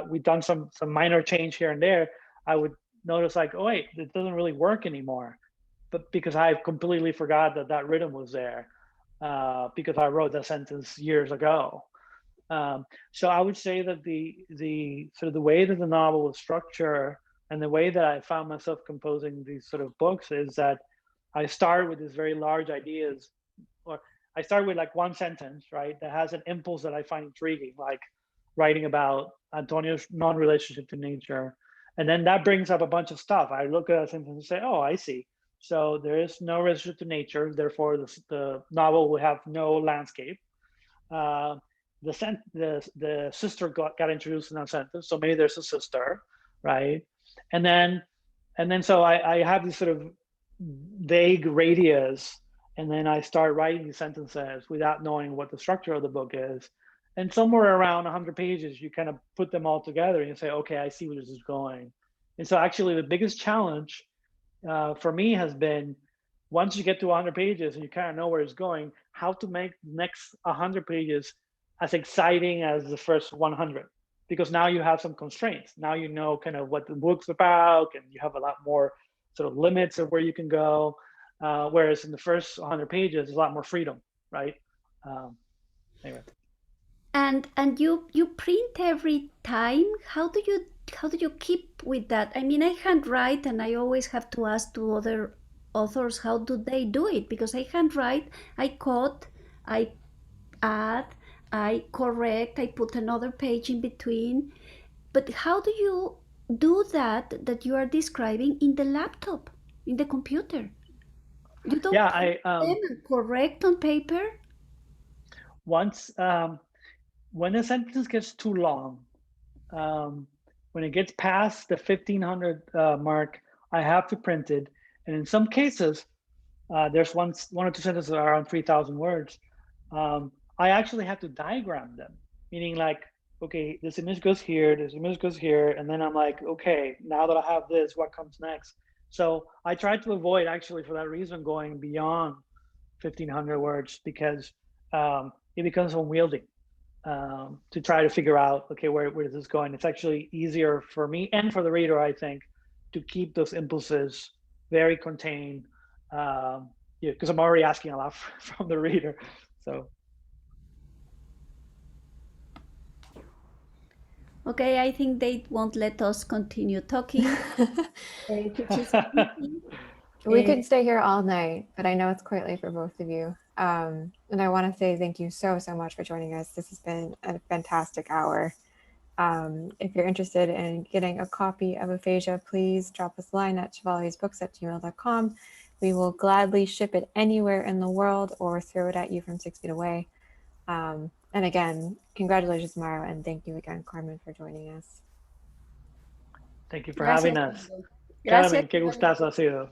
we've done some minor change here and there, I would notice like, oh wait, it doesn't really work anymore, but because I completely forgot that rhythm was there, because I wrote that sentence years ago. So I would say that the sort of the way that the novel was structured And the way that I found myself composing these sort of books is that I start with these very large ideas, or I start with like one sentence, right, that has an impulse that I find intriguing, like writing about Antonio's non-relationship to nature. And then that brings up a bunch of stuff. I look at a sentence and say, oh, I see. So there is no relationship to nature, therefore the novel will have no landscape. The sister got introduced in that sentence, so maybe there's a sister, right? And then so I have these sort of vague radius, and then I start writing these sentences without knowing what the structure of the book is. And somewhere around 100 pages, you kind of put them all together and you say, okay, I see where this is going. And so actually the biggest challenge for me has been, once you get to 100 pages and you kind of know where it's going, how to make the next 100 pages as exciting as the first 100. Because now you have some constraints. Now you know kind of what the book's about, and you have a lot more sort of limits of where you can go. Whereas in the first 100 pages, there's a lot more freedom, right? Anyway. And you print every time. How do you keep with that? I mean, I handwrite, and I always have to ask to other authors how do they do it, because I handwrite, I cut, I add, I correct, I put another page in between. But how do you do that you are describing in the laptop, in the computer? You don't Yeah, print them and correct on paper? once when a sentence gets too long, when it gets past the 1500 mark, I have to print it. And in some cases, there's one or two sentences that are around 3,000 words. I actually have to diagram them, meaning like, okay, this image goes here, this image goes here, and then I'm like, okay, now that I have this, what comes next? So I try to avoid, actually, for that reason, going beyond 1,500 words, because it becomes unwieldy to try to figure out, okay, where is this going? It's actually easier for me and for the reader, I think, to keep those impulses very contained, yeah, because I'm already asking a lot from the reader. So. Okay, I think they won't let us continue talking. We could stay here all night, but I know it's quite late for both of you. And I want to say thank you so much for joining us. This has been a fantastic hour. If you're interested in getting a copy of Aphasia, please drop us a line at chevaliersbooks@gmail.com. We will gladly ship it anywhere in the world or throw it at you from 6 feet away. And again, congratulations, Mauro, and thank you again, Carmen, for joining us. Thank you for having us. Gracias. Carmen, qué gustazo ha sido.